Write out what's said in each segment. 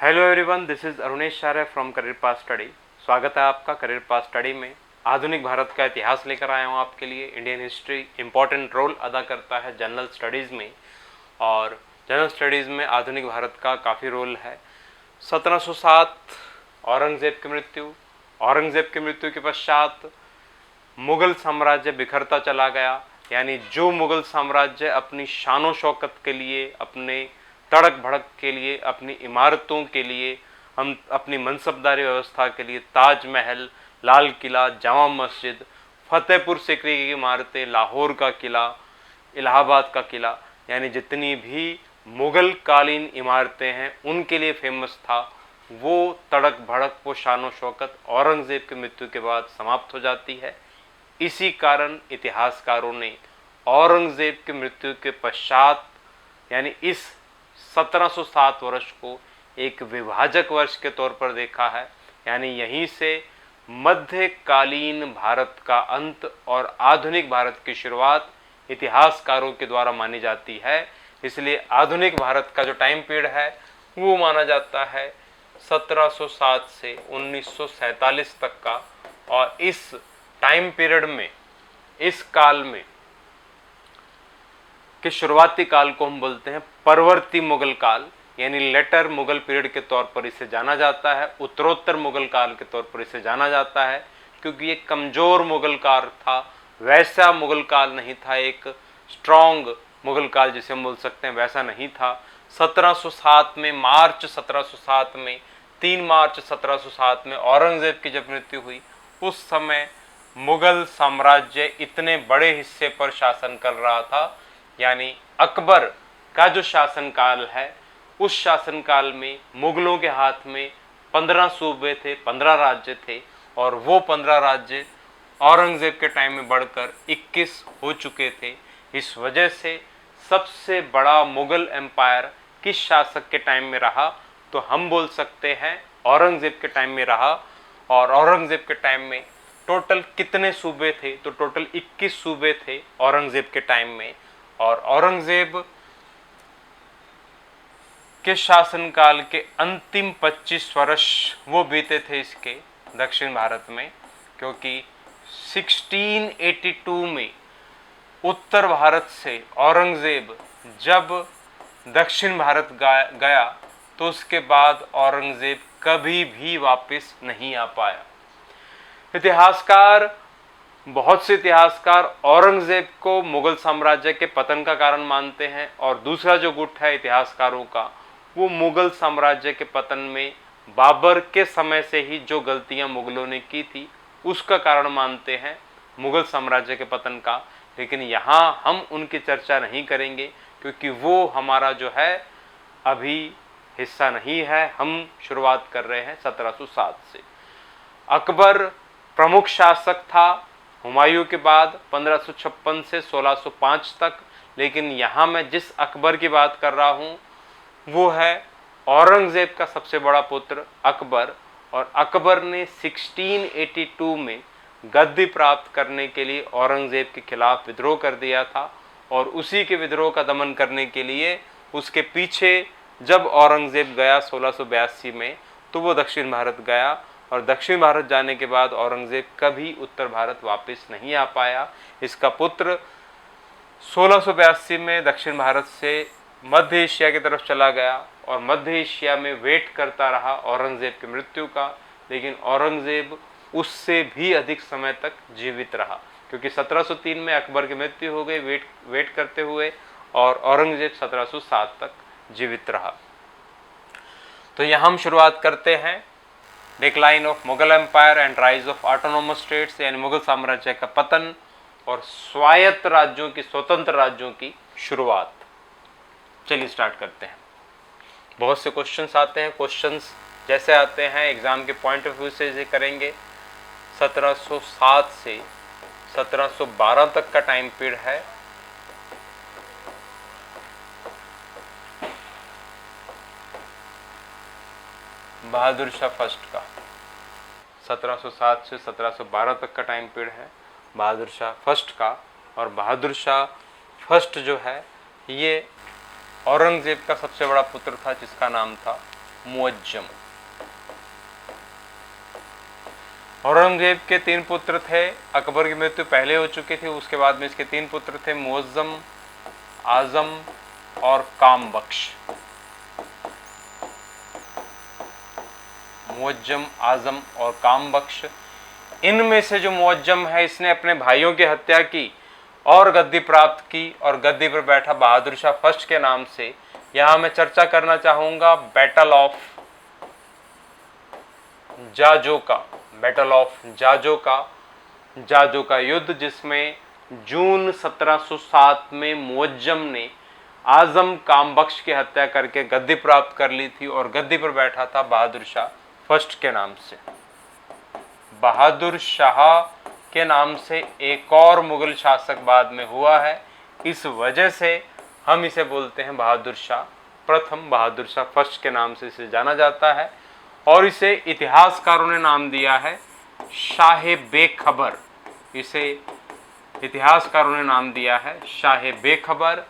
Hello everyone, this is Arunesh Sharya from career path study. स्वागत है आपका करियर पाथ स्टडी में। आधुनिक भारत का इतिहास लेकर आया हूँ आपके लिए। इंडियन हिस्ट्री इम्पॉर्टेंट रोल अदा करता है जनरल स्टडीज़ में, और जनरल स्टडीज़ में आधुनिक भारत का काफ़ी रोल है। 1707 औरंगज़ेब की मृत्यु। औरंगज़ेब की मृत्यु के पश्चात मुग़ल साम्राज्य बिखरता चला गया। यानी जो मुग़ल साम्राज्य अपनी शान शौकत के लिए, अपने तड़क भड़क के लिए, अपनी इमारतों के लिए, हम अपनी मनसबदारी व्यवस्था के लिए ताजमहल, लाल किला, जामा मस्जिद, फतेहपुर सीकरी की इमारतें, लाहौर का किला, इलाहाबाद का किला, यानी जितनी भी मुग़ल कालीन इमारतें हैं उनके लिए फेमस था, वो तड़क भड़क, वो शान शौकत औरंगज़ेब की मृत्यु के बाद समाप्त हो जाती है। इसी कारण इतिहासकारों ने औरंगज़ेब की मृत्यु के पश्चात यानी इस 1707 वर्ष को एक विभाजक वर्ष के तौर पर देखा है। यानी यहीं से मध्यकालीन भारत का अंत और आधुनिक भारत की शुरुआत इतिहासकारों के द्वारा मानी जाती है। इसलिए आधुनिक भारत का जो टाइम पीरियड है वो माना जाता है 1707 से 1947 तक का। और इस टाइम पीरियड में, इस काल में के शुरुआती काल को हम बोलते हैं परवर्ती मुगल काल, यानी लेटर मुगल पीरियड के तौर पर इसे जाना जाता है, उत्तरोत्तर मुगल काल के तौर पर इसे जाना जाता है, क्योंकि ये कमज़ोर मुगल काल था, वैसा मुगल काल नहीं था, एक स्ट्रॉन्ग मुगल काल जिसे हम बोल सकते हैं वैसा नहीं था। 1707 में, मार्च 1707 में, 3 मार्च 1707 में औरंगज़ेब की जब मृत्यु हुई, उस समय मुगल साम्राज्य इतने बड़े हिस्से पर शासन कर रहा था। यानी अकबर का जो शासनकाल है, उस शासनकाल में मुगलों के हाथ में 15 सूबे थे, 15 राज्य थे, और वो 15 राज्य औरंगज़ेब के टाइम में बढ़कर 21 हो चुके थे। इस वजह से सबसे बड़ा मुगल एम्पायर किस शासक के टाइम में रहा, तो हम बोल सकते हैं औरंगज़ेब के टाइम में रहा। और औरंगज़ेब के टाइम में टोटल कितने सूबे थे, तो टोटल 21 सूबे थे औरंगज़ेब के टाइम में। और औरंगज़ेब के शासनकाल के अंतिम 25 वर्ष वो बीते थे इसके दक्षिण भारत में, क्योंकि 1682 में उत्तर भारत से औरंगज़ेब जब दक्षिण भारत गया तो उसके बाद औरंगज़ेब कभी भी वापस नहीं आ पाया। बहुत से इतिहासकार औरंगज़ेब को मुगल साम्राज्य के पतन का कारण मानते हैं, और दूसरा जो गुट है इतिहासकारों का, वो मुगल साम्राज्य के पतन में बाबर के समय से ही जो गलतियां मुगलों ने की थी उसका कारण मानते हैं मुगल साम्राज्य के पतन का। लेकिन यहाँ हम उनकी चर्चा नहीं करेंगे, क्योंकि वो हमारा जो है अभी हिस्सा नहीं है। हम शुरुआत कर रहे हैं 1707 से। अकबर प्रमुख शासक था हुमायूं के बाद 1556 से 1605 तक। लेकिन यहाँ मैं जिस अकबर की बात कर रहा हूँ वो है औरंगज़ेब का सबसे बड़ा पुत्र अकबर। और अकबर ने 1682 में गद्दी प्राप्त करने के लिए औरंगज़ेब के खिलाफ विद्रोह कर दिया था, और उसी के विद्रोह का दमन करने के लिए उसके पीछे जब औरंगज़ेब गया 1682 में, तो वो दक्षिण भारत गया, और दक्षिण भारत जाने के बाद औरंगज़ेब कभी उत्तर भारत वापस नहीं आ पाया। इसका पुत्र 1682 में दक्षिण भारत से मध्य एशिया की तरफ चला गया, और मध्य एशिया में वेट करता रहा औरंगज़ेब की मृत्यु का। लेकिन औरंगज़ेब उससे भी अधिक समय तक जीवित रहा, क्योंकि 1703 में अकबर की मृत्यु हो गई वेट करते हुए, और औरंगज़ेब 1707 तक जीवित रहा। तो यहाँ हम शुरुआत करते हैं decline of Mughal empire and rise of autonomous states, यानी मुगल साम्राज्य का पतन और स्वायत्त राज्यों की, स्वतंत्र राज्यों की शुरुआत। चलिए स्टार्ट करते हैं। बहुत से क्वेश्चंस आते हैं, क्वेश्चंस जैसे आते हैं एग्जाम के पॉइंट ऑफ व्यू से इसे करेंगे। 1707 से 1712 तक का टाइम पीरियड है। बहादुर शाह फर्स्ट का 1707 से 1712 तक का टाइम पीरियड है बहादुर शाह फर्स्ट का। और बहादुर शाह फर्स्ट जो है ये औरंगज़ेब का सबसे बड़ा पुत्र था, जिसका नाम था मुअज्जम। औरंगजेब के 3 पुत्र थे। अकबर की मृत्यु पहले हो चुकी थी, उसके बाद में इसके 3 पुत्र थे, मुअज्जम, आजम और कामबख्श। मुअज्जम, आजम और कामबख्श। इनमें से जो मुअज्जम है, इसने अपने भाइयों की हत्या की और गद्दी प्राप्त की और गद्दी पर बैठा बहादुर शाह फर्स्ट के नाम से। यहां मैं चर्चा करना चाहूंगा बैटल ऑफ जाजो का, बैटल ऑफ जाजो का युद्ध, जिसमें जून 1707 में मुअज्जम ने आजम कामबख्श की हत्या करके गद्दी प्राप्त कर ली थी और गद्दी पर बैठा था बहादुर शाह फर्स्ट के नाम से। बहादुर शाह के नाम से एक और मुगल शासक बाद में हुआ है, इस वजह से हम इसे बोलते हैं बहादुर शाह प्रथम, बहादुर शाह फर्स्ट के नाम से इसे जाना जाता है। और इसे इतिहासकारों ने नाम दिया है शाह बेखबर। इसे इतिहासकारों ने नाम दिया है शाह बेखबर।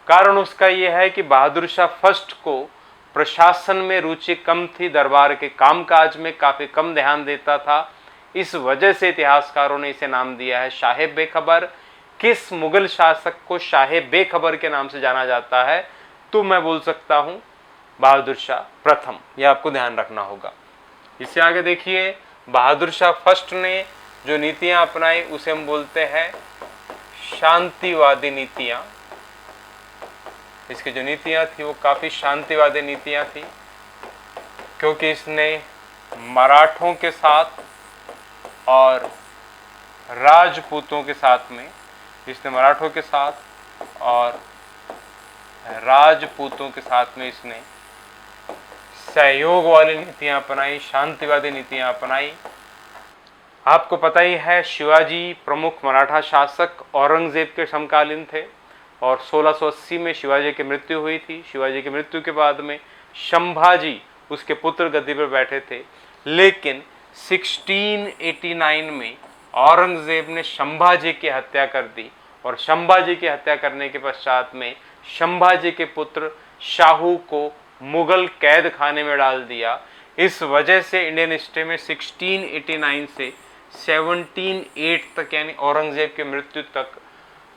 कारण उसका यह है कि बहादुर शाह फर्स्ट को प्रशासन में रुचि कम थी, दरबार के कामकाज में काफी कम ध्यान देता था, इस वजह से इतिहासकारों ने इसे नाम दिया है शाह बेखबर। किस मुगल शासक को शाह बेखबर के नाम से जाना जाता है? तो मैं बोल सकता हूं बहादुर शाह प्रथम, यह आपको ध्यान रखना होगा। इससे आगे देखिए, बहादुर शाह फर्स्ट ने जो नीतियां अपनाई उसे हम बोलते हैं शांतिवादी नीतियां। इसकी जो नीतियां थी वो काफी शांतिवादी नीतियां थी, क्योंकि इसने मराठों के साथ और राजपूतों के साथ में, इसने मराठों के साथ और राजपूतों के साथ में इसने सहयोग वाली नीतियां अपनाई, शांतिवादी नीतियां अपनाई। आपको पता ही है, शिवाजी प्रमुख मराठा शासक औरंगजेब के समकालीन थे और 1680 में शिवाजी की मृत्यु हुई थी। शिवाजी की मृत्यु के बाद में संभाजी उसके पुत्र गद्दी पर बैठे थे, लेकिन 1689 में औरंगजेब ने संभाजी की हत्या कर दी और संभाजी की हत्या करने के पश्चात में संभाजी के पुत्र शाहू को मुगल कैद खाने में डाल दिया। इस वजह से इंडियन हिस्ट्री में 1689 से 1708 तक, यानी औरंगजेब की मृत्यु तक,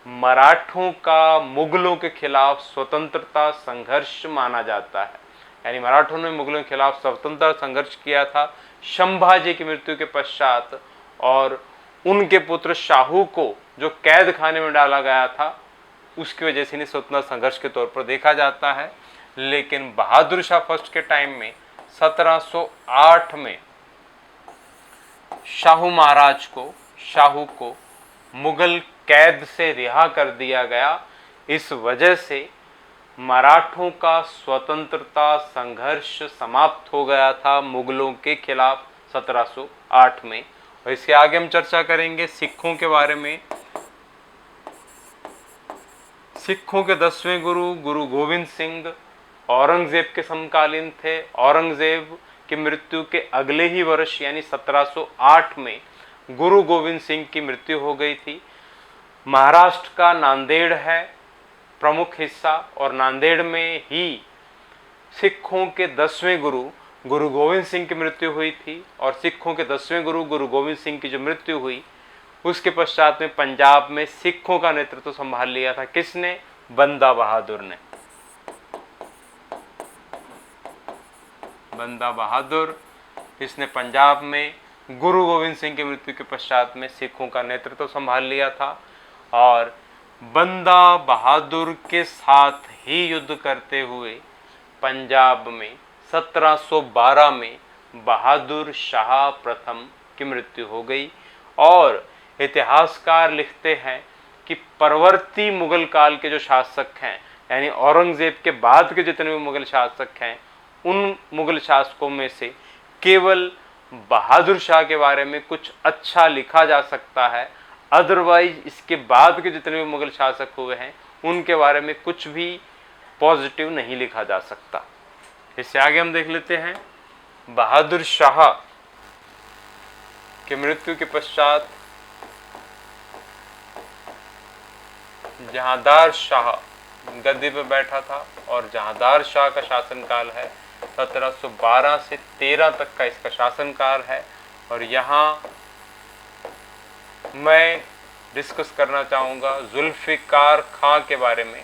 मराठों का मुगलों के खिलाफ स्वतंत्रता संघर्ष माना जाता है। यानी मराठों ने मुगलों के खिलाफ स्वतंत्रता संघर्ष किया था संभाजी की मृत्यु के पश्चात, और उनके पुत्र शाहू को जो कैद खाने में डाला गया था उसकी वजह से स्वतंत्रता संघर्ष के तौर पर देखा जाता है। लेकिन बहादुर शाह फर्स्ट के टाइम में 1708 में शाहू को मुगल कैद से रिहा कर दिया गया। इस वजह से मराठों का स्वतंत्रता संघर्ष समाप्त हो गया था मुगलों के खिलाफ 1708 में। और इसके आगे हम चर्चा करेंगे सिखों के बारे में। सिखों के 10वें गुरु गुरु गोविंद सिंह औरंगजेब के समकालीन थे। औरंगजेब की मृत्यु के अगले ही वर्ष यानी 1708 में गुरु गोविंद सिंह की मृत्यु हो गई थी। महाराष्ट्र का नांदेड़ है प्रमुख हिस्सा, और नांदेड़ में ही सिखों के 10वें गुरु गुरु गोविंद सिंह की मृत्यु हुई थी। और सिखों के 10वें गुरु गुरु गोविंद सिंह की जो मृत्यु हुई उसके पश्चात में पंजाब में सिखों का नेतृत्व संभाल लिया था किसने? बंदा बहादुर ने। बंदा बहादुर, इसने पंजाब में गुरु गोविंद सिंह की मृत्यु के पश्चात में सिखों का नेतृत्व संभाल लिया था। और बंदा बहादुर के साथ ही युद्ध करते हुए पंजाब में 1712 में बहादुर शाह प्रथम की मृत्यु हो गई। और इतिहासकार लिखते हैं कि परवर्ती मुगल काल के जो शासक हैं, यानी औरंगजेब के बाद के जितने भी मुगल शासक हैं, उन मुगल शासकों में से केवल बहादुर शाह के बारे में कुछ अच्छा लिखा जा सकता है, अदरवाइज इसके बाद के जितने भी मुगल शासक हुए हैं उनके बारे में कुछ भी पॉजिटिव नहीं लिखा जा सकता। इससे आगे हम देख लेते हैं बहादुर शाह की मृत्यु के पश्चात जहांदार शाह गद्दी पर बैठा था, और जहांदार शाह का शासनकाल है 1712 से 13 तक का इसका शासनकाल है। और यहाँ मैं डिस्कस करना चाहूँगा जुल्फ़िकार खां के बारे में।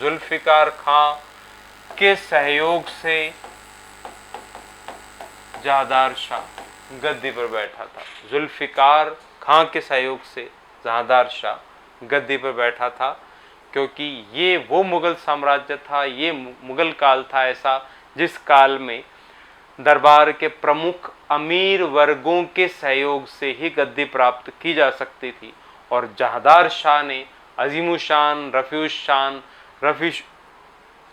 जुल्फ़िकार खां के सहयोग से जहांदार शाह गद्दी पर बैठा था। जुल्फ़िकार खां के सहयोग से जहांदार शाह गद्दी पर बैठा था, क्योंकि ये वो मुगल साम्राज्य था, ये मुगल काल था ऐसा जिस काल में दरबार के प्रमुख अमीर वर्गों के सहयोग से ही गद्दी प्राप्त की जा सकती थी। और जहांदार शाह ने अजीमुशान,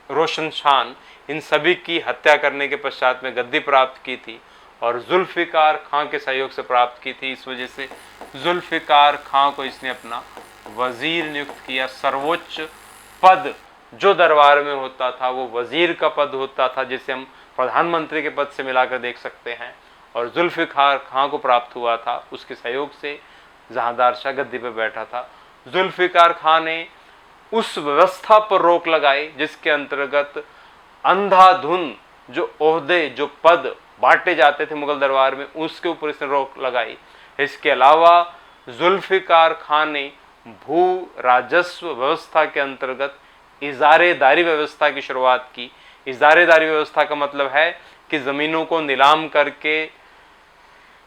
रोशन शान इन सभी की हत्या करने के पश्चात में गद्दी प्राप्त की थी और जुल्फ़िकार खां के सहयोग से प्राप्त की थी। इस वजह से जुल्फ़िकार खां को इसने अपना वजीर नियुक्त किया। सर्वोच्च पद जो दरबार में होता था वो वजीर का पद होता था, जिसे हम प्रधानमंत्री के पद से मिलाकर देख सकते हैं। और जुल्फ़िकार खां को प्राप्त हुआ था, उसके सहयोग से जहांदार शाह गद्दी पर बैठा था। जुल्फ़िकार खां ने उस व्यवस्था पर रोक लगाई जिसके अंतर्गत अंधाधुन जो ओहदे, जो पद बांटे जाते थे मुगल दरबार में, उसके ऊपर इसने रोक लगाई। इसके अलावा जुल्फ़िकार खां ने भू राजस्व व्यवस्था के अंतर्गत इजारेदारी व्यवस्था की शुरुआत की। इजारेदारी व्यवस्था का मतलब है कि ज़मीनों को नीलाम करके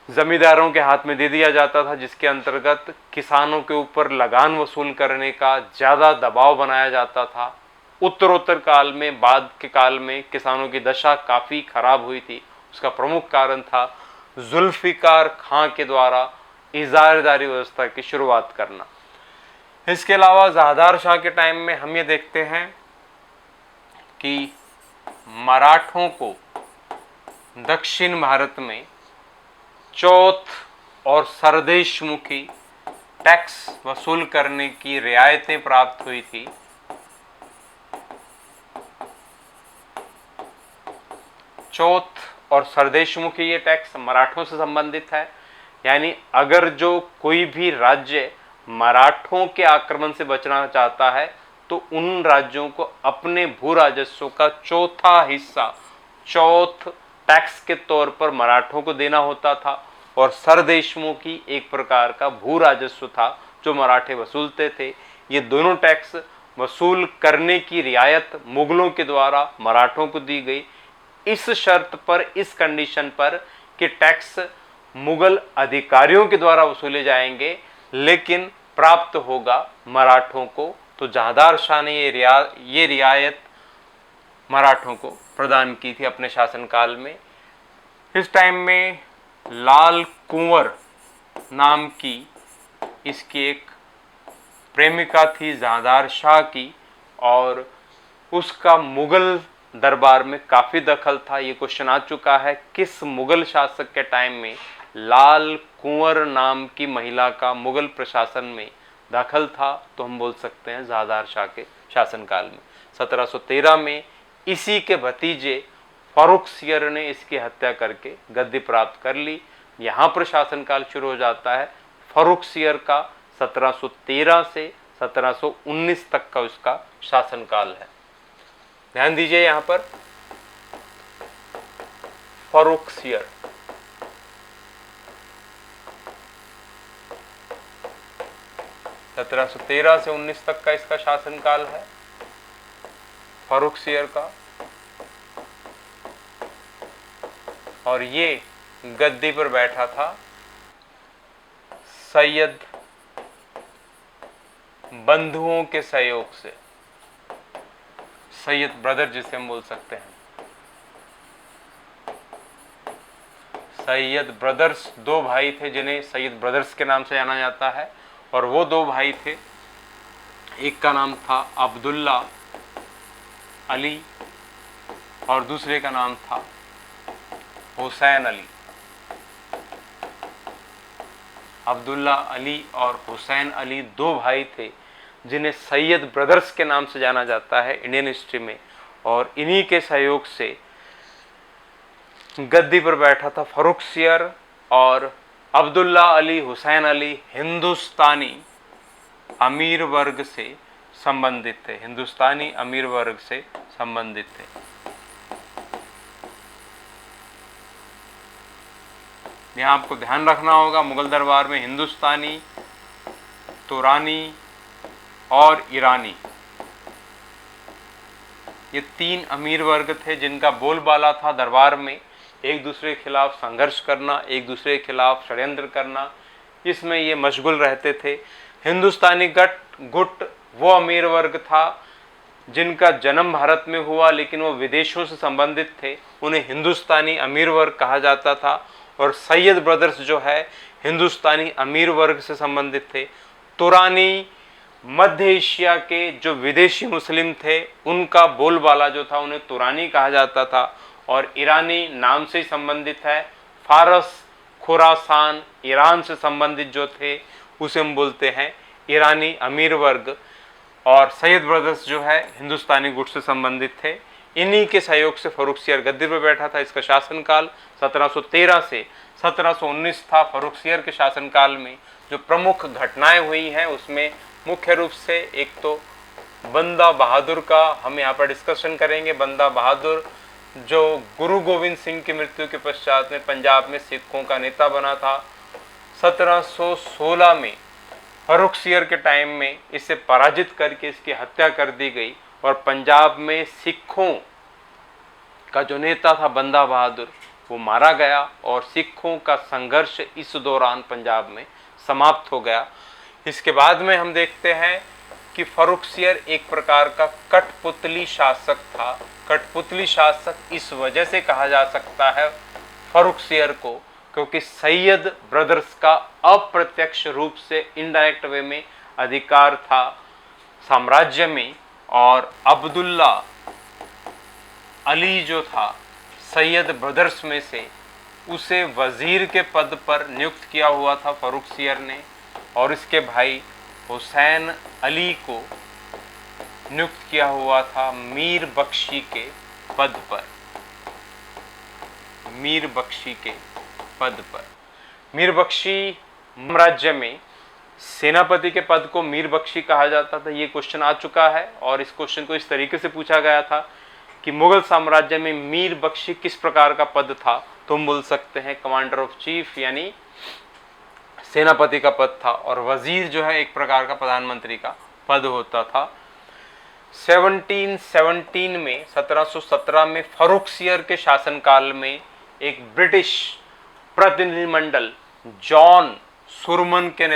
जमींदारों के हाथ में दे दिया जाता था, जिसके अंतर्गत किसानों के ऊपर लगान वसूल करने का ज़्यादा दबाव बनाया जाता था। उत्तरोत्तर काल में, बाद के काल में किसानों की दशा काफ़ी खराब हुई थी। उसका प्रमुख कारण था जुल्फ़िकार खां के द्वारा इजारेदारी व्यवस्था की शुरुआत करना। इसके अलावा जहांदार शाह के टाइम में हम ये देखते हैं कि मराठों को दक्षिण भारत में चौथ और सरदेशमुखी टैक्स वसूल करने की रियायतें प्राप्त हुई थी। चौथ और सरदेशमुखी ये टैक्स मराठों से संबंधित है, यानी अगर जो कोई भी राज्य मराठों के आक्रमण से बचना चाहता है तो उन राज्यों को अपने भू राजस्व का चौथा हिस्सा चौथ टैक्स के तौर पर मराठों को देना होता था। और सरदेशमुखी एक प्रकार का भू राजस्व था जो मराठे वसूलते थे। ये दोनों टैक्स वसूल करने की रियायत मुगलों के द्वारा मराठों को दी गई, इस शर्त पर, इस कंडीशन पर कि टैक्स मुगल अधिकारियों के द्वारा वसूले जाएंगे लेकिन प्राप्त होगा मराठों को। तो जहांदार शाह ने ये रियायत मराठों को प्रदान की थी अपने शासनकाल में। इस टाइम में लाल कुंवर नाम की इसकी एक प्रेमिका थी जहांदार शाह की, और उसका मुगल दरबार में काफ़ी दखल था। ये क्वेश्चन आ चुका है किस मुगल शासक के टाइम में लाल कुंवर नाम की महिला का मुगल प्रशासन में दखल था, तो हम बोल सकते हैं जहांदार शाह के शासनकाल में। 1713 में इसी के भतीजे फर्रुखसियर ने इसकी हत्या करके गद्दी प्राप्त कर ली। यहाँ पर शासनकाल शुरू हो जाता है फर्रुखसियर का। 1713 से 1719 तक का उसका शासनकाल है। ध्यान दीजिए यहाँ पर फर्रुखसियर, सत्रह सौ 13 से 19 तक का इसका शासनकाल है फर्रुखसियर का। और ये गद्दी पर बैठा था सैयद बंधुओं के सहयोग से, सैयद ब्रदर जिसे हम बोल सकते हैं। सैयद ब्रदर्स, दो भाई थे जिन्हें सैयद ब्रदर्स के नाम से जाना जाता है, और वो दो भाई थे, एक का नाम था अब्दुल्ला अली और दूसरे का नाम था हुसैन अली। अब्दुल्ला अली और हुसैन अली दो भाई थे जिन्हें सैयद ब्रदर्स के नाम से जाना जाता है इंडियन हिस्ट्री में, और इन्हीं के सहयोग से गद्दी पर बैठा था फर्रुखसियर। और अब्दुल्ला अली, हुसैन अली हिंदुस्तानी अमीर वर्ग से संबंधित थे, हिंदुस्तानी अमीर वर्ग से संबंधित थे। यहाँ आपको ध्यान रखना होगा, मुगल दरबार में हिंदुस्तानी, तुरानी और ईरानी, ये 3 अमीर वर्ग थे जिनका बोलबाला था दरबार में एक दूसरे के खिलाफ संघर्ष करना, एक दूसरे के खिलाफ षड्यंत्र करना, इसमें ये मशगूल रहते थे। हिंदुस्तानी गुट वो अमीर वर्ग था जिनका जन्म भारत में हुआ लेकिन वो विदेशों से संबंधित थे, उन्हें हिंदुस्तानी अमीर वर्ग कहा जाता था। और सैयद ब्रदर्स जो है हिंदुस्तानी अमीर वर्ग से संबंधित थे। तुरानी मध्य एशिया के जो विदेशी मुस्लिम थे उनका बोलबाला जो था उन्हें तुरानी कहा जाता था। और ईरानी नाम से ही संबंधित है, फारस, खुरासान, ईरान से संबंधित जो थे उसे हम बोलते हैं ईरानी अमीर वर्ग। और सैयद ब्रदर्स जो है हिंदुस्तानी गुट से संबंधित थे। इन्हीं के सहयोग से फर्रुखसियर गद्दी पर बैठा था। इसका शासनकाल 1713 से 1719 था। फर्रुखसियर के शासनकाल में जो प्रमुख घटनाएं हुई हैं उसमें मुख्य रूप से एक तो बंदा बहादुर का हम यहाँ पर डिस्कशन करेंगे। बंदा बहादुर जो गुरु गोविंद सिंह की मृत्यु के पश्चात में पंजाब में सिखों का नेता बना था। 1716 में फर्रुखसियर के टाइम में इसे पराजित करके इसकी हत्या कर दी गई और पंजाब में सिखों का जो नेता था बंदा बहादुर वो मारा गया और सिखों का संघर्ष इस दौरान पंजाब में समाप्त हो गया। इसके बाद में हम देखते हैं कि फर्रुखसियर एक प्रकार का कठपुतली शासक था। कठपुतली शासक इस वजह से कहा जा सकता है फर्रुखसियर को क्योंकि सैयद ब्रदर्स का अप्रत्यक्ष रूप से इनडायरेक्ट वे में अधिकार था साम्राज्य में। और अब्दुल्ला अली जो था सैयद ब्रदर्स में से उसे वजीर के पद पर नियुक्त किया हुआ था फर्रुखसियर ने और इसके भाई हुसैन अली को नियुक्त किया हुआ था मीर बख्शी के पद पर। मीर बख्शी के पद पर। मीर बख्शी साम्राज्य में सेनापति के पद को मीर बख्शी कहा जाता था। ये क्वेश्चन आ चुका है और इस क्वेश्चन को इस तरीके से पूछा गया था कि मुगल साम्राज्य में मीर बख्शी किस प्रकार का पद था, तो हम बोल सकते हैं कमांडर ऑफ चीफ यानी सेनापति का पद था। और वजीर जो है एक प्रकार का प्रधानमंत्री का पद होता था। 1717 में 1717 में फर्रुखसियर के शासनकाल में एक ब्रिटिश प्रतिनिधिमंडल जॉन सुरमन के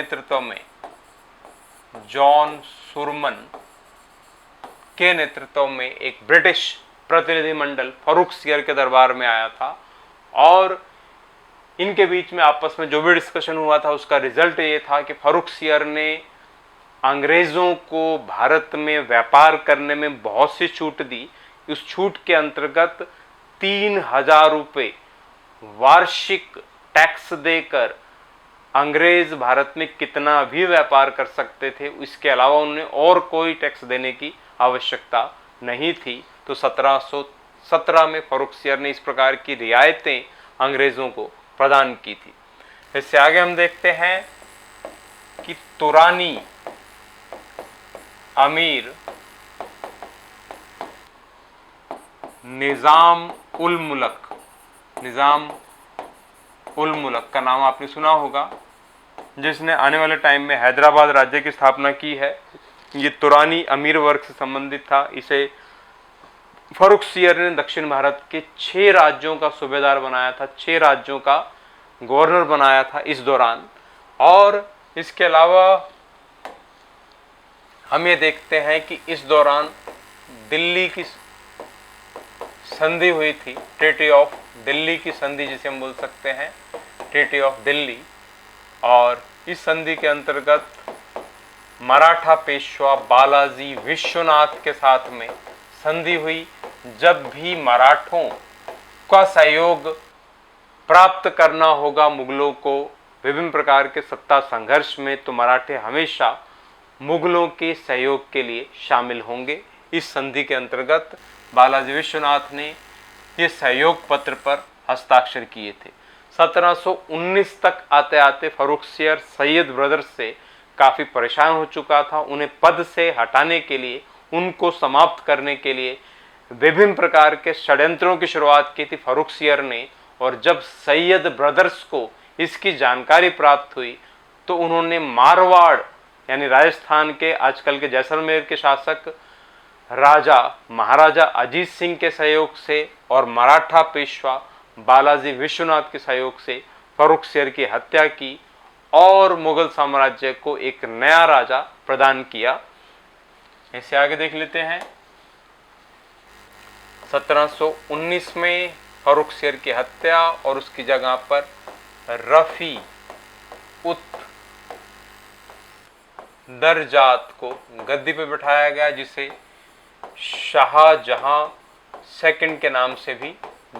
नेतृत्व में एक ब्रिटिश प्रतिनिधिमंडल फर्रुखसियर के दरबार में आया था और इनके बीच में आपस में जो भी डिस्कशन हुआ था उसका रिजल्ट ये था कि फर्रुखसियर ने अंग्रेजों को भारत में व्यापार करने में बहुत सी छूट दी। उस छूट के अंतर्गत 3000 रुपये वार्षिक टैक्स देकर अंग्रेज भारत में कितना भी व्यापार कर सकते थे, इसके अलावा उन्हें और कोई टैक्स देने की आवश्यकता नहीं थी। तो 1717 में फर्रुखसियर ने इस प्रकार की रियायतें अंग्रेजों को प्रदान की थी। इससे आगे हम देखते हैं कि तुरानी अमीर निजाम उल मुल्क का नाम आपने सुना होगा, जिसने आने वाले टाइम में हैदराबाद राज्य की स्थापना की है। ये तुरानी अमीर वर्ग से संबंधित था। इसे फर्रुखसियर ने दक्षिण भारत के 6 राज्यों का सूबेदार बनाया था, 6 राज्यों का गवर्नर बनाया था इस दौरान। और इसके अलावा हम ये देखते हैं कि इस दौरान दिल्ली की संधि हुई थी, ट्रीटी ऑफ दिल्ली की संधि जिसे हम बोल सकते हैं ट्रीटी ऑफ दिल्ली। और इस संधि के अंतर्गत मराठा पेशवा बालाजी विश्वनाथ के साथ में संधि हुई। जब भी मराठों का सहयोग प्राप्त करना होगा मुगलों को विभिन्न प्रकार के सत्ता संघर्ष में, तो मराठे हमेशा मुगलों के सहयोग के लिए शामिल होंगे। इस संधि के अंतर्गत बालाजी विश्वनाथ ने ये सहयोग पत्र पर हस्ताक्षर किए थे। 1719 तक आते आते फर्रुखसियर सैयद ब्रदर्स से काफ़ी परेशान हो चुका था। उन्हें पद से हटाने के लिए, उनको समाप्त करने के लिए विभिन्न प्रकार के षड्यंत्रों की शुरुआत की थी फर्रुखसियर ने। और जब सैयद ब्रदर्स को इसकी जानकारी प्राप्त हुई तो उन्होंने मारवाड़ यानी राजस्थान के आजकल के जैसलमेर के शासक राजा महाराजा अजीत सिंह के सहयोग से और मराठा पेशवा बालाजी विश्वनाथ के सहयोग से फर्रुखसियर की हत्या की और मुगल साम्राज्य को एक नया राजा प्रदान किया। इसे आगे देख लेते हैं। 1719 में फर्रुखसियर की हत्या और उसकी जगह पर रफी उत दरजात को गद्दी पे बिठाया गया, जिसे शाहजहां सेकंड के नाम से भी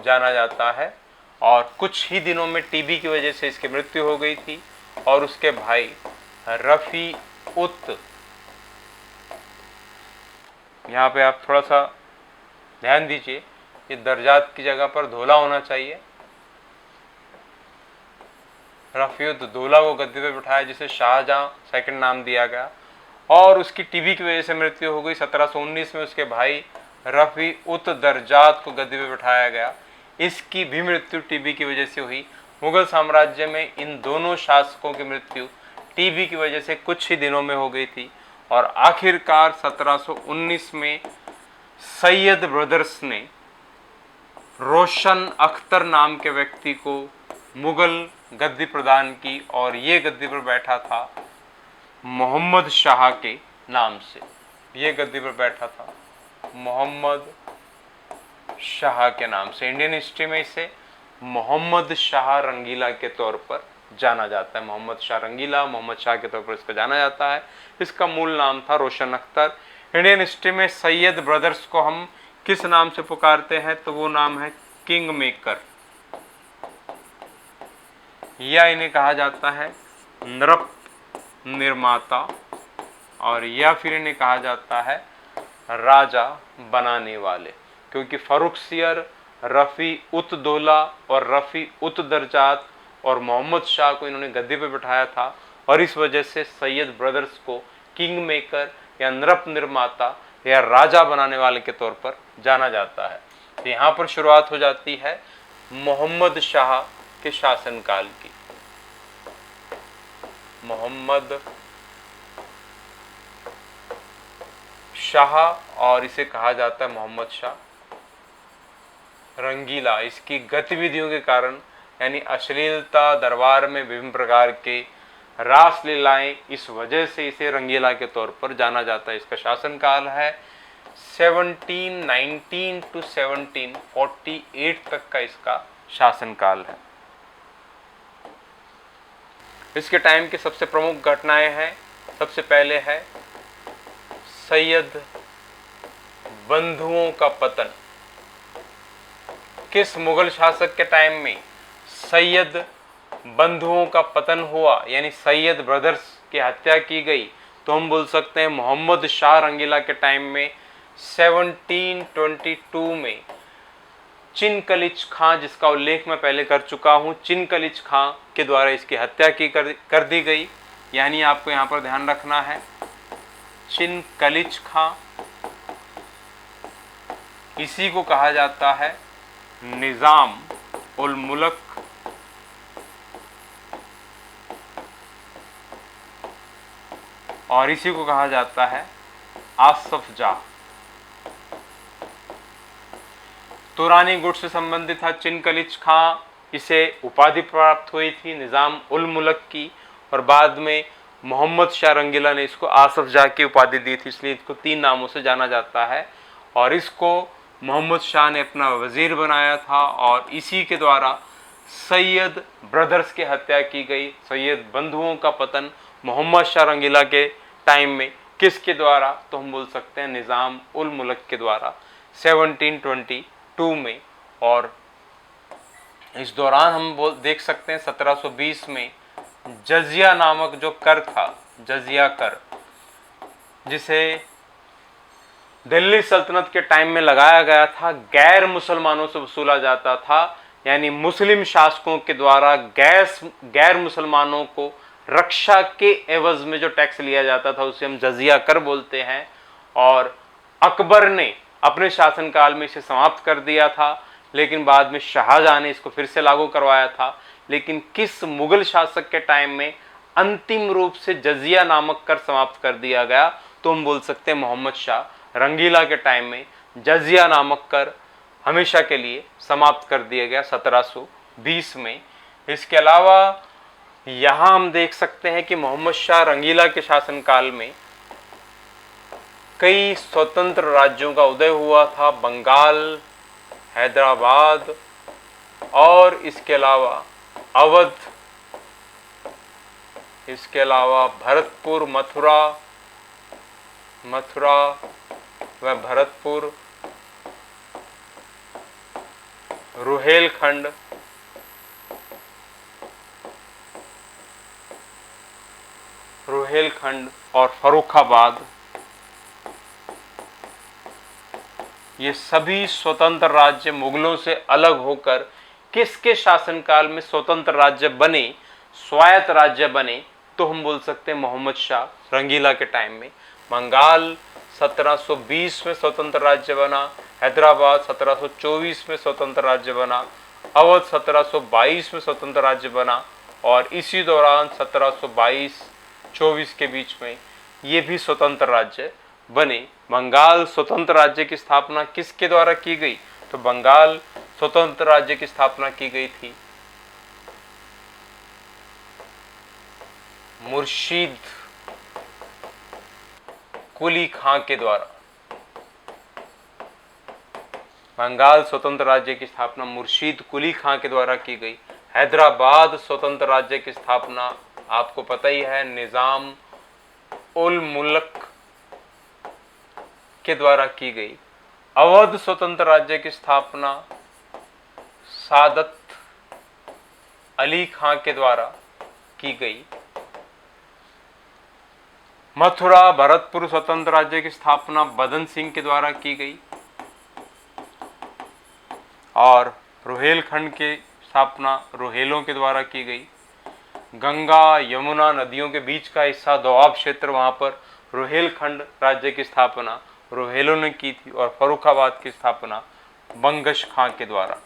जाना जाता है। और कुछ ही दिनों में टीबी की वजह से इसकी मृत्यु हो गई थी और उसके भाई रफी उत, यहाँ पे आप थोड़ा सा ध्यान दीजिए, ये दरजात की जगह पर धोला होना चाहिए। रफीउत दौला को गद्दी पे बिठाया, जिसे शाहजहां सेकंड नाम दिया गया और उसकी टीबी की वजह से मृत्यु हो गई। 1719 में उसके भाई रफी उत दरजात को गद्दी पे बिठाया गया, इसकी भी मृत्यु टीबी की वजह से हुई। मुगल साम्राज्य में इन दोनों शासकों की मृत्यु टीबी की वजह से कुछ ही दिनों में हो गई थी और आखिरकार 1719 में सैयद ब्रदर्स ने रोशन अख्तर नाम के व्यक्ति को मुगल गद्दी प्रदान की और ये गद्दी पर बैठा था मोहम्मद शाह के नाम से। ये गद्दी पर बैठा था मोहम्मद शाह के नाम से। इंडियन हिस्ट्री में इसे मोहम्मद शाह रंगीला के तौर पर जाना जाता है। मोहम्मद शाह रंगीला, मोहम्मद शाह के तौर पर इसका जाना जाता है। इसका मूल नाम था रोशन अख्तर। इंडियन हिस्ट्री में सैयद ब्रदर्स को हम किस नाम से पुकारते हैं, तो वो नाम है किंग मेकर, या इन्हें कहा जाता है नृप निर्माता, और या फिर इन्हें कहा जाता है राजा बनाने वाले, क्योंकि फर्रुखसियर, रफ़ी उत दौला और रफ़ी उत दरजात और मोहम्मद शाह को इन्होंने गद्दी पे बिठाया था और इस वजह से सैयद ब्रदर्स को किंग मेकर या नृप निर्माता या राजा बनाने वाले के तौर पर जाना जाता है। तो यहाँ पर शुरुआत हो जाती है मोहम्मद शाह के शासनकाल की। मोहम्मद शाह, और इसे कहा जाता है मोहम्मद शाह रंगीला। इसकी गतिविधियों के कारण यानी अश्लीलता, दरबार में विभिन्न प्रकार के रास लीलाएं, इस वजह से इसे रंगीला के तौर पर जाना जाता है। इसका शासनकाल है 1719 टू 1748 तक का इसका शासनकाल है। इसके टाइम की सबसे प्रमुख घटनाएं हैं। सबसे पहले है सैयद बंधुओं का पतन। किस मुगल शासक के टाइम में सैयद बंधुओं का पतन हुआ, यानी सैयद ब्रदर्स की हत्या की गई, तो हम बोल सकते हैं मोहम्मद शाह रंगीला के टाइम में 1722 में चिनकलिच खां, जिसका उल्लेख मैं पहले कर चुका हूं, चिनकलिच खां के द्वारा इसकी हत्या की कर दी गई। यानी आपको यहां पर ध्यान रखना है चिनकलिच खां, इसी को कहा जाता है निजाम उल मुल्क और इसी को कहा जाता है आसफ जाह। तुरानी गुट से संबंधित था चिनकलिच खां, इसे उपाधि प्राप्त हुई थी निजाम उल मुल्क की, और बाद में मोहम्मद शाह रंगीला ने इसको आसफ जाह की उपाधि दी थी, इसलिए इसको 3 नामों से जाना जाता है। और इसको मोहम्मद शाह ने अपना वजीर बनाया था और इसी के द्वारा सैयद ब्रदर्स की हत्या की गई। सैयद बंधुओं का पतन मोहम्मद शाह रंगीला के टाइम में किसके द्वारा, तो हम बोल सकते हैं निज़ाम उल मुल्क के द्वारा 1722 में। और इस दौरान हम देख सकते हैं 1720 में जजिया नामक जो कर था, जजिया कर, जिसे दिल्ली सल्तनत के टाइम में लगाया गया था, गैर मुसलमानों से वसूला जाता था। यानी मुस्लिम शासकों के द्वारा गैर मुसलमानों को रक्षा के एवज में जो टैक्स लिया जाता था उसे हम जजिया कर बोलते हैं। और अकबर ने अपने शासनकाल में इसे समाप्त कर दिया था, लेकिन बाद में शाहजहां ने इसको फिर से लागू करवाया था। लेकिन किस मुगल शासक के टाइम में अंतिम रूप से जजिया नामक कर समाप्त कर दिया गया? तो हम बोल सकते हैं मोहम्मद शाह रंगीला के टाइम में जजिया नामक कर हमेशा के लिए समाप्त कर दिया गया 1720 में। इसके अलावा यहां हम देख सकते हैं कि मोहम्मद शाह रंगीला के शासनकाल में कई स्वतंत्र राज्यों का उदय हुआ था। बंगाल, हैदराबाद और इसके अलावा अवध, इसके अलावा भरतपुर, मथुरा व भरतपुर, रुहेलखंड, और फर्रुखाबाद, ये सभी स्वतंत्र राज्य मुगलों से अलग होकर किसके शासनकाल में स्वतंत्र राज्य बने, स्वायत्त राज्य बने? तो हम बोल सकते हैं मोहम्मद शाह रंगीला के टाइम में। बंगाल 1720 में स्वतंत्र राज्य बना, हैदराबाद 1724 में स्वतंत्र राज्य बना, अवध 1722 में स्वतंत्र राज्य बना, और इसी दौरान 1722-24 के बीच में ये भी स्वतंत्र राज्य बने। बंगाल स्वतंत्र राज्य की स्थापना किसके द्वारा की गई? तो बंगाल स्वतंत्र राज्य की स्थापना की गई थी मुर्शीद कुली खां के द्वारा। बंगाल स्वतंत्र राज्य की स्थापना मुर्शीद कुली खां के द्वारा की गई। हैदराबाद स्वतंत्र राज्य की स्थापना आपको पता ही है निजाम उल मुल्क के द्वारा की गई। अवध स्वतंत्र राज्य की स्थापना सादत अली खां के द्वारा की गई। मथुरा भरतपुर स्वतंत्र राज्य की स्थापना बदन सिंह के द्वारा की गई, और रुहेलखंड की स्थापना रुहेलों के द्वारा की गई। गंगा यमुना नदियों के बीच का हिस्सा दोआब क्षेत्र, वहां पर रुहेलखंड राज्य की स्थापना रुहेलों ने की थी, और फर्रुखाबाद की स्थापना बंगश खां के द्वारा।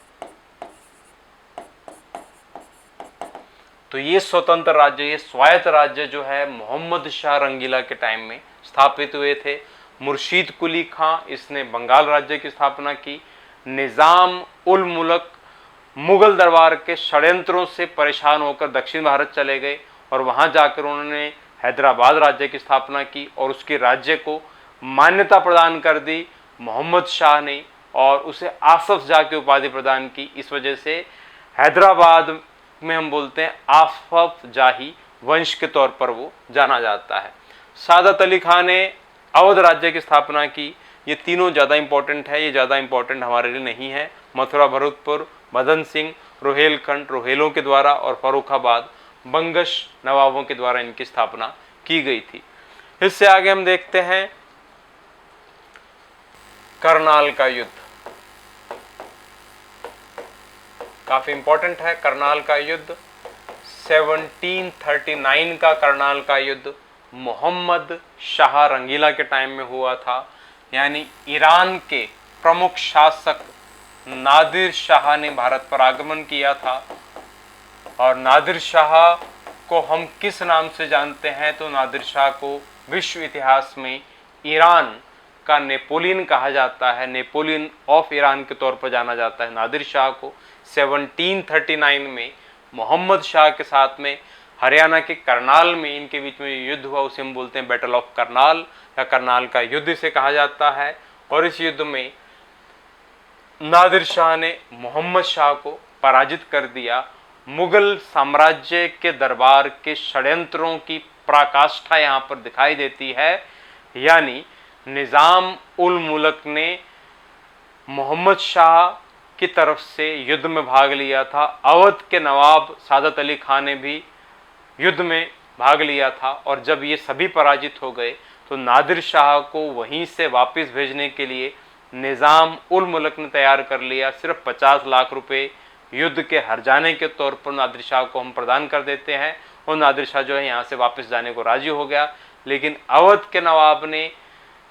तो ये स्वतंत्र राज्य, ये स्वायत्त राज्य जो है मोहम्मद शाह रंगीला के टाइम में स्थापित हुए थे। मुर्शीद कुली खां, इसने बंगाल राज्य की स्थापना की। निजाम उल मुल्क मुगल दरबार के षड्यंत्रों से परेशान होकर दक्षिण भारत चले गए, और वहां जाकर उन्होंने हैदराबाद राज्य की स्थापना की, और उसके राज्य को मान्यता प्रदान कर दी मोहम्मद शाह ने, और उसे आसफ जाह की उपाधि प्रदान की। इस वजह से हैदराबाद में हम बोलते हैं आसफ जाही वंश के तौर पर वो जाना जाता है। सादत अली खान ने अवध राज्य की स्थापना की। ये तीनों ज़्यादा इंपॉर्टेंट है, ये ज़्यादा इंपॉर्टेंट हमारे लिए नहीं है। मथुरा भरतपुर बदन सिंह, रुहेलखंड रुहेलों के द्वारा, और फर्रुखाबाद बंगश नवाबों के द्वारा इनकी स्थापना की गई थी। इससे आगे हम देखते हैं करनाल का युद्ध। काफी इंपॉर्टेंट है करनाल का युद्ध। 1739 का करनाल का युद्ध मोहम्मद शाह रंगीला के टाइम में हुआ था, यानी ईरान के प्रमुख शासक नादिर शाह ने भारत पर आगमन किया था। और नादिर शाह को हम किस नाम से जानते हैं? तो नादिर शाह को विश्व इतिहास में ईरान का नेपोलियन कहा जाता है, नेपोलियन ऑफ ईरान के तौर पर जाना जाता है नादिर शाह को। 1739 में मोहम्मद शाह के साथ में हरियाणा के करनाल में इनके बीच में युद्ध हुआ, उसे हम बोलते हैं बैटल ऑफ करनाल, या करनाल का युद्ध इसे कहा जाता है। और इस युद्ध में नादिर शाह ने मोहम्मद शाह को पराजित कर दिया। मुगल साम्राज्य के दरबार के षड्यंत्रों की पराकाष्ठा यहाँ पर दिखाई देती है, यानी निजाम उल मुल्क ने मोहम्मद शाह की तरफ से युद्ध में भाग लिया था। अवध के नवाब सादत अली खान ने भी युद्ध में भाग लिया था, और जब ये सभी पराजित हो गए तो नादिर शाह को वहीं से वापस भेजने के लिए निजाम उल मुल्क ने तैयार कर लिया। सिर्फ 50 लाख रुपए युद्ध के हर जाने के तौर पर नादिर शाह को हम प्रदान कर देते हैं, और नादिर शाह जो है यहाँ से वापस जाने को राजी हो गया। लेकिन अवध के नवाब ने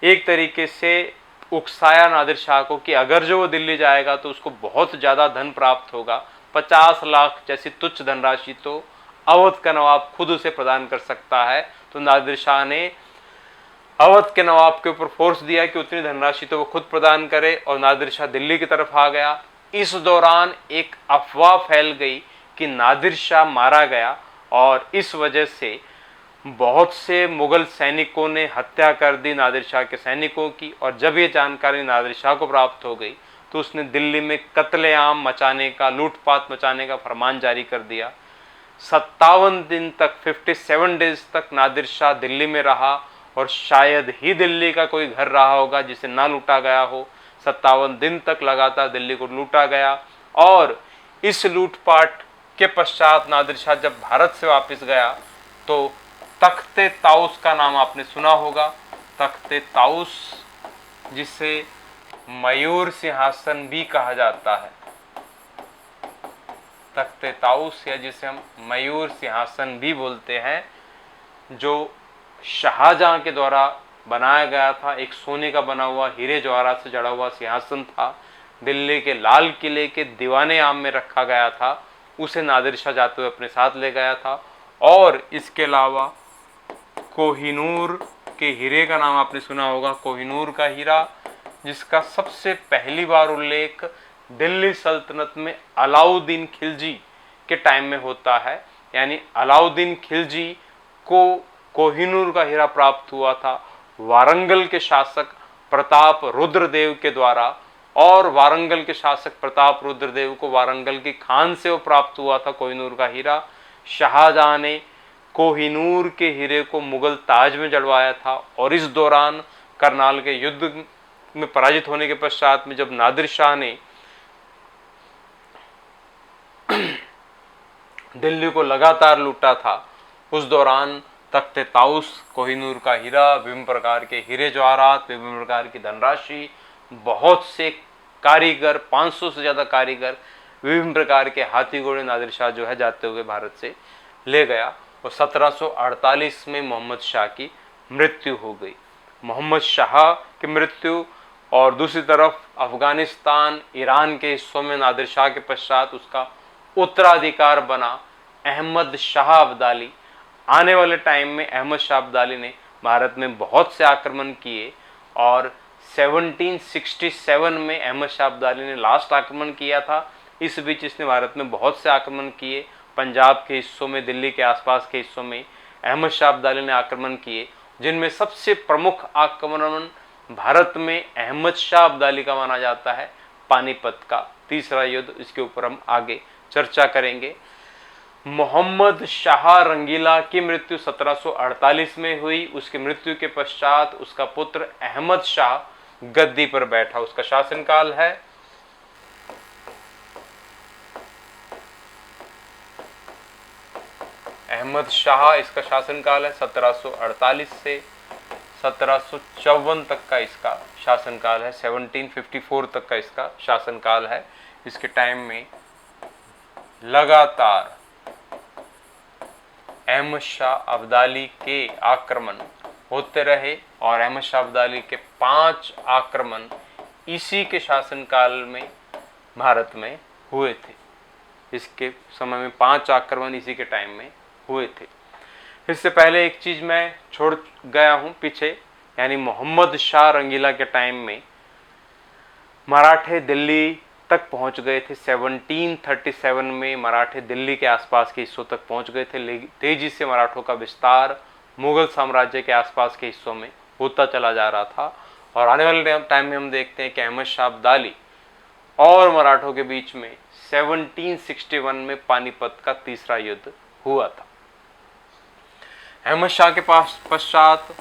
एक तरीके से उकसाया नादिर शाह को कि अगर जो वो दिल्ली जाएगा तो उसको बहुत ज़्यादा धन प्राप्त होगा, 50 लाख जैसी तुच्छ धनराशि तो अवध का नवाब खुद उसे प्रदान कर सकता है। तो नादिर शाह ने अवध के नवाब के ऊपर फोर्स दिया कि उतनी धनराशि तो वो खुद प्रदान करे, और नादिर शाह दिल्ली की तरफ आ गया। इस दौरान एक अफवाह फैल गई कि नादिर शाह मारा गया, और इस वजह से बहुत से मुगल सैनिकों ने हत्या कर दी नादिर शाह के सैनिकों की। और जब ये जानकारी नादिर शाह को प्राप्त हो गई तो उसने दिल्ली में कत्लेआम मचाने का, लूटपाट मचाने का फरमान जारी कर दिया। 57 दिन तक, 57 डेज तक नादिर शाह दिल्ली में रहा, और शायद ही दिल्ली का कोई घर रहा होगा जिसे ना लूटा गया हो। 57 दिन तक लगातार दिल्ली को लूटा गया, और इस लूटपाट के पश्चात नादिर शाह जब भारत से वापस गया तो तख्ते ताउस का नाम आपने सुना होगा। तख्ते ताउस, जिसे मयूर सिंहासन भी कहा जाता है, तख्ते ताउस या जिसे हम मयूर सिंहासन भी बोलते हैं, जो शाहजहां के द्वारा बनाया गया था। एक सोने का बना हुआ, हीरे जवाहरात से जड़ा हुआ सिंहासन था, दिल्ली के लाल किले के दीवाने आम में रखा गया था। उसे नादिर शाह जाते हुए अपने साथ ले गया था। और इसके अलावा कोहिनूर के हीरे का नाम आपने सुना होगा, कोहिनूर का हीरा, जिसका सबसे पहली बार उल्लेख दिल्ली सल्तनत में अलाउद्दीन खिलजी के टाइम में होता है। यानी अलाउद्दीन खिलजी को कोहिनूर का हीरा प्राप्त हुआ था वारंगल के शासक प्रताप रुद्रदेव के द्वारा, और वारंगल के शासक प्रताप रुद्रदेव को वारंगल की खान से वो प्राप्त हुआ था कोहिनूर का हीरा। शाहजहां ने कोहिनूर के हीरे को मुगल ताज में जड़वाया था, और इस दौरान करनाल के युद्ध में पराजित होने के पश्चात में जब नादिर शाह ने दिल्ली को लगातार लूटा था, उस दौरान तख्ते ताउस, कोहिनूर का हीरा, विभिन्न प्रकार के हीरे जवाहरात, विभिन्न प्रकार की धनराशि, बहुत से कारीगर, 500 से ज्यादा कारीगर, विभिन्न प्रकार के हाथी घोड़े नादिर शाह जो है जाते हुए भारत से ले गया। और 1748 में मोहम्मद शाह की मृत्यु हो गई। मोहम्मद शाह की मृत्यु, और दूसरी तरफ अफगानिस्तान, ईरान के हिस्सों में नादिर शाह के पश्चात उसका उत्तराधिकार बना अहमद शाह अब्दाली। आने वाले टाइम में अहमद शाह अब्दाली ने भारत में बहुत से आक्रमण किए, और 1767 में अहमद शाह अब्दाली ने लास्ट आक्रमण किया था। इस बीच इसने भारत में बहुत से आक्रमण किए। पंजाब के हिस्सों में, दिल्ली के आसपास के हिस्सों में अहमद शाह अब्दाली ने आक्रमण किए, जिनमें सबसे प्रमुख आक्रमण भारत में अहमद शाह अब्दाली का माना जाता है, पानीपत का तीसरा युद्ध। इसके ऊपर हम आगे चर्चा करेंगे। मोहम्मद शाह रंगीला की मृत्यु 1748 में हुई। उसकी मृत्यु के पश्चात उसका पुत्र अहमद शाह गद्दी पर बैठा। उसका शासनकाल है अहमद शाह, इसका शासनकाल है 1748 से 1754 तक का इसका शासनकाल है। 1754 तक का इसका शासनकाल है। इसके टाइम में लगातार अहमद शाह अब्दाली के आक्रमण होते रहे, और अहमद शाह अब्दाली के 5 आक्रमण इसी के शासनकाल में भारत में हुए थे। इसके समय में 5 आक्रमण इसी के टाइम में हुए थे। इससे पहले एक चीज मैं छोड़ गया हूं पीछे, यानी मोहम्मद शाह रंगीला के टाइम में मराठे दिल्ली तक पहुंच गए थे। 1737 में मराठे दिल्ली के आसपास के हिस्सों तक पहुंच गए थे। तेजी से मराठों का विस्तार मुगल साम्राज्य के आसपास के हिस्सों में होता चला जा रहा था। और आने वाले टाइम में हम देखते हैं कि अहमद शाह अब्दाली और मराठों के बीच में 1761 में पानीपत का तीसरा युद्ध हुआ था। अहमद शाह के पास पश्चात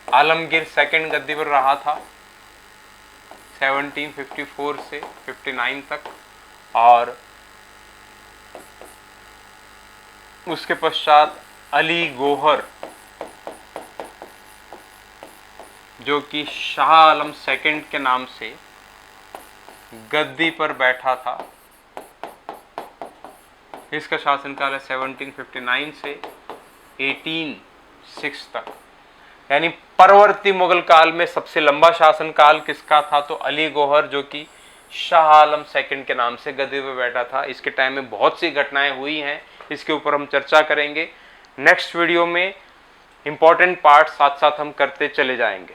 आलमगीर सेकंड गद्दी पर रहा था 1754 से 59 तक, और उसके पश्चात अली गोहर जो कि शाह आलम सेकंड के नाम से गद्दी पर बैठा था। इसका शासनकाल है 1759 से 1806 तक। यानी परवर्ती मुगल काल में सबसे लंबा शासन काल किसका था? तो अली गौहर, जो कि शाह आलम सेकंड के नाम से गद्दी पे बैठा था। इसके टाइम में बहुत सी घटनाएं हुई हैं, इसके ऊपर हम चर्चा करेंगे नेक्स्ट वीडियो में। इंपॉर्टेंट पार्ट साथ साथ हम करते चले जाएंगे।